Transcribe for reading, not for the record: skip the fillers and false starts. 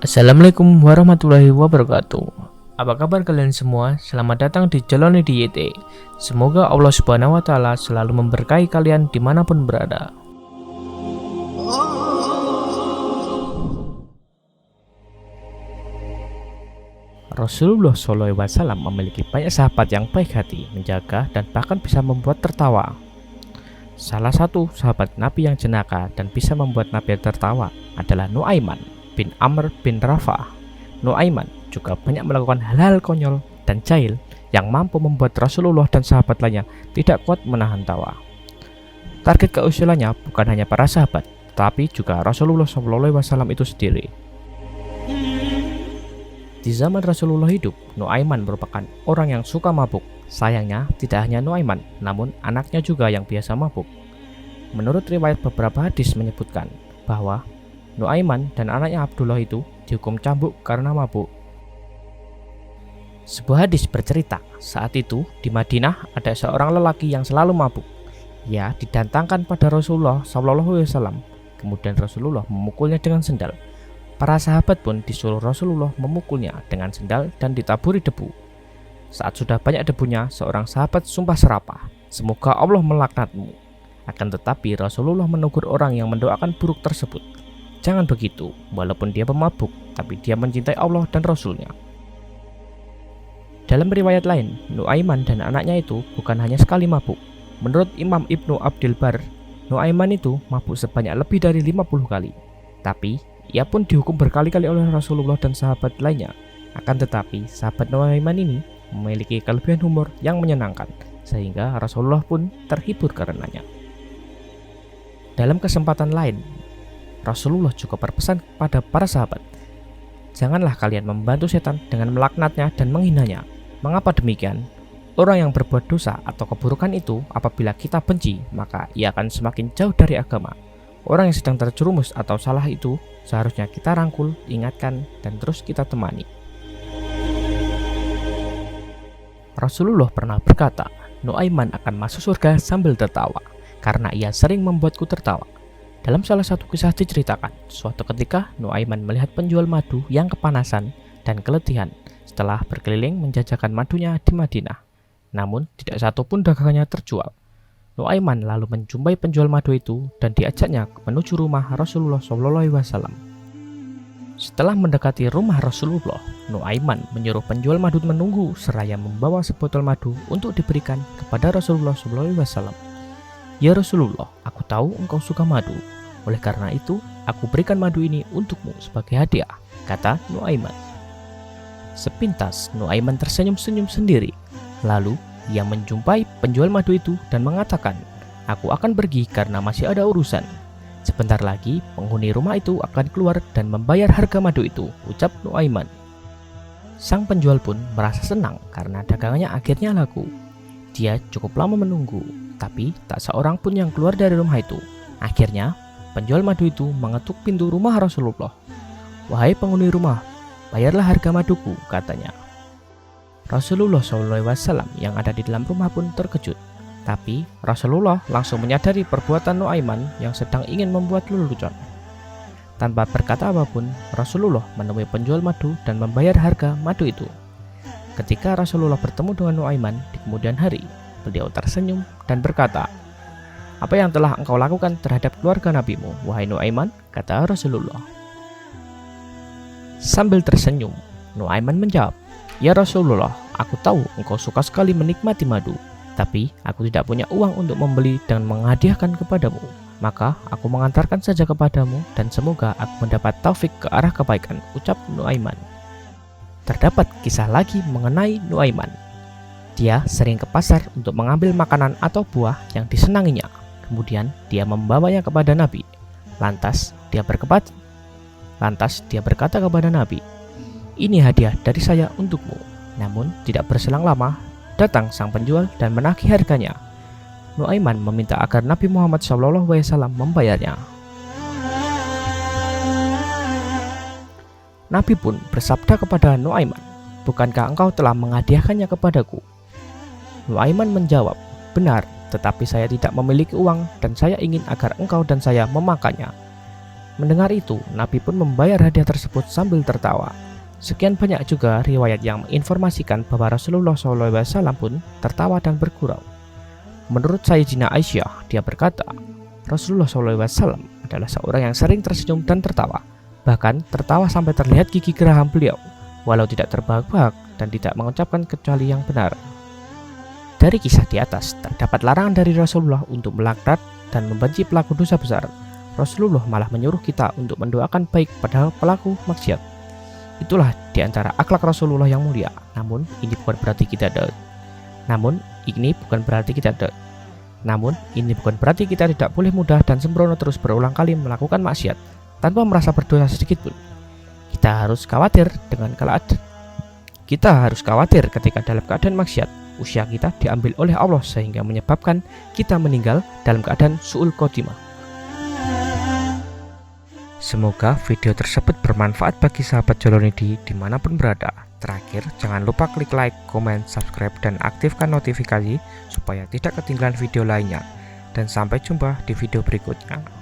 Assalamualaikum warahmatullahi wabarakatuh. Apa kabar kalian semua? Selamat datang di Jalani di YT. Semoga Allah Subhanahu wa Ta'ala selalu memberkahi kalian dimanapun berada. Rasulullah SAW memiliki banyak sahabat yang baik hati, menjaga, dan bahkan bisa membuat tertawa. Salah satu sahabat Nabi yang jenaka dan bisa membuat Nabi tertawa adalah Nuaiman bin Amr bin Rafah. Nuaiman juga banyak melakukan hal-hal konyol dan jahil yang mampu membuat Rasulullah dan sahabat lainnya tidak kuat menahan tawa. Target keusilannya bukan hanya para sahabat, tetapi juga Rasulullah SAW itu sendiri. Di zaman Rasulullah hidup, Nuaiman merupakan orang yang suka mabuk. Sayangnya, tidak hanya Nuaiman, namun anaknya juga yang biasa mabuk. Menurut riwayat beberapa hadis menyebutkan bahwa Nuaiman dan anaknya Abdullah itu dihukum cambuk karena mabuk. Sebuah hadis bercerita, saat itu di Madinah ada seorang lelaki yang selalu mabuk. Ia didantangkan pada Rasulullah SAW. Kemudian Rasulullah memukulnya dengan sendal. Para sahabat pun disuruh Rasulullah memukulnya dengan sendal dan ditaburi debu. Saat sudah banyak debunya, seorang sahabat sumpah serapah, "Semoga Allah melaknatmu." Akan tetapi Rasulullah menegur orang yang mendoakan buruk tersebut. Jangan begitu, walaupun dia pemabuk, tapi dia mencintai Allah dan Rasulnya. Dalam riwayat lain, Nuaiman dan anaknya itu bukan hanya sekali mabuk. Menurut Imam Ibnu Abdul Bar, Nuaiman itu mabuk sebanyak lebih dari 50 kali. Tapi, ia pun dihukum berkali-kali oleh Rasulullah dan sahabat lainnya. Akan tetapi, sahabat Nuaiman ini memiliki kelebihan humor yang menyenangkan, sehingga Rasulullah pun terhibur karenanya. Dalam kesempatan lain, Rasulullah juga berpesan kepada para sahabat, "Janganlah kalian membantu setan dengan melaknatnya dan menghinanya." Mengapa demikian? Orang yang berbuat dosa atau keburukan itu apabila kita benci, maka ia akan semakin jauh dari agama. Orang yang sedang terjerumus atau salah itu seharusnya kita rangkul, ingatkan, dan terus kita temani. Rasulullah pernah berkata, "Nuaiman akan masuk surga sambil tertawa, karena ia sering membuatku tertawa." Dalam salah satu kisah diceritakan, suatu ketika Nuaiman melihat penjual madu yang kepanasan dan keletihan setelah berkeliling menjajakan madunya di Madinah. Namun tidak satu pun dagangannya terjual. Nuaiman lalu menjumpai penjual madu itu dan diajaknya menuju rumah Rasulullah SAW. Setelah mendekati rumah Rasulullah, Nuaiman menyuruh penjual madu menunggu seraya membawa sebotol madu untuk diberikan kepada Rasulullah SAW. "Ya Rasulullah, aku tahu engkau suka madu. Oleh karena itu, aku berikan madu ini untukmu sebagai hadiah," kata Nuaiman. Sepintas, Nuaiman tersenyum-senyum sendiri. Lalu, ia menjumpai penjual madu itu dan mengatakan, "Aku akan pergi karena masih ada urusan. Sebentar lagi, penghuni rumah itu akan keluar dan membayar harga madu itu," ucap Nuaiman. Sang penjual pun merasa senang karena dagangannya akhirnya laku. Dia cukup lama menunggu, tapi tak seorang pun yang keluar dari rumah itu. Akhirnya, penjual madu itu mengetuk pintu rumah Rasulullah. "Wahai penghuni rumah, bayarlah harga maduku," katanya. Rasulullah SAW yang ada di dalam rumah pun terkejut. Tapi Rasulullah langsung menyadari perbuatan Nuaiman yang sedang ingin membuat lelucon. Tanpa berkata apapun, Rasulullah menemui penjual madu dan membayar harga madu itu. Ketika Rasulullah bertemu dengan Nuaiman di kemudian hari, beliau tersenyum dan berkata, "Apa yang telah engkau lakukan terhadap keluarga nabimu, wahai Nuaiman?" kata Rasulullah. Sambil tersenyum, Nuaiman menjawab, "Ya Rasulullah, aku tahu engkau suka sekali menikmati madu, tapi aku tidak punya uang untuk membeli dan menghadiahkan kepadamu. Maka aku mengantarkan saja kepadamu dan semoga aku mendapat taufik ke arah kebaikan," ucap Nuaiman. Terdapat kisah lagi mengenai Nuaiman. Dia sering ke pasar untuk mengambil makanan atau buah yang disenanginya. Kemudian dia membawanya kepada Nabi. Lantas dia berkata kepada Nabi, "Ini hadiah dari saya untukmu." Namun tidak berselang lama, datang sang penjual dan menagih harganya. Nuaiman meminta agar Nabi Muhammad SAW membayarnya. Nabi pun bersabda kepada Nuaiman, "Bukankah engkau telah menghadiahkannya kepadaku?" Nuaiman menjawab, "Benar, tetapi saya tidak memiliki uang dan saya ingin agar engkau dan saya memakannya." Mendengar itu, Nabi pun membayar hadiah tersebut sambil tertawa. Sekian banyak juga riwayat yang menginformasikan bahwa Rasulullah SAW pun tertawa dan bergurau. Menurut Sayyidina Aisyah, dia berkata, Rasulullah SAW adalah seorang yang sering tersenyum dan tertawa. Bahkan tertawa sampai terlihat gigi geraham beliau, walau tidak terbahak-bahak dan tidak mengucapkan kecuali yang benar. Dari kisah di atas, terdapat larangan dari Rasulullah untuk melaknat dan membenci pelaku dosa besar. Rasulullah malah menyuruh kita untuk mendoakan baik pada pelaku maksiat. Itulah di antara akhlak Rasulullah yang mulia. Namun ini bukan berarti kita tidak boleh mudah dan sembrono terus berulang kali melakukan maksiat tanpa merasa berdosa sedikit pun. Kita harus khawatir ketika dalam keadaan maksiat usia kita diambil oleh Allah sehingga menyebabkan kita meninggal dalam keadaan su'ul khotimah. Semoga video tersebut bermanfaat bagi sahabat Jolonidi dimanapun berada. Terakhir, jangan lupa klik like, komen, subscribe, dan aktifkan notifikasi supaya tidak ketinggalan video lainnya. Dan sampai jumpa di video berikutnya.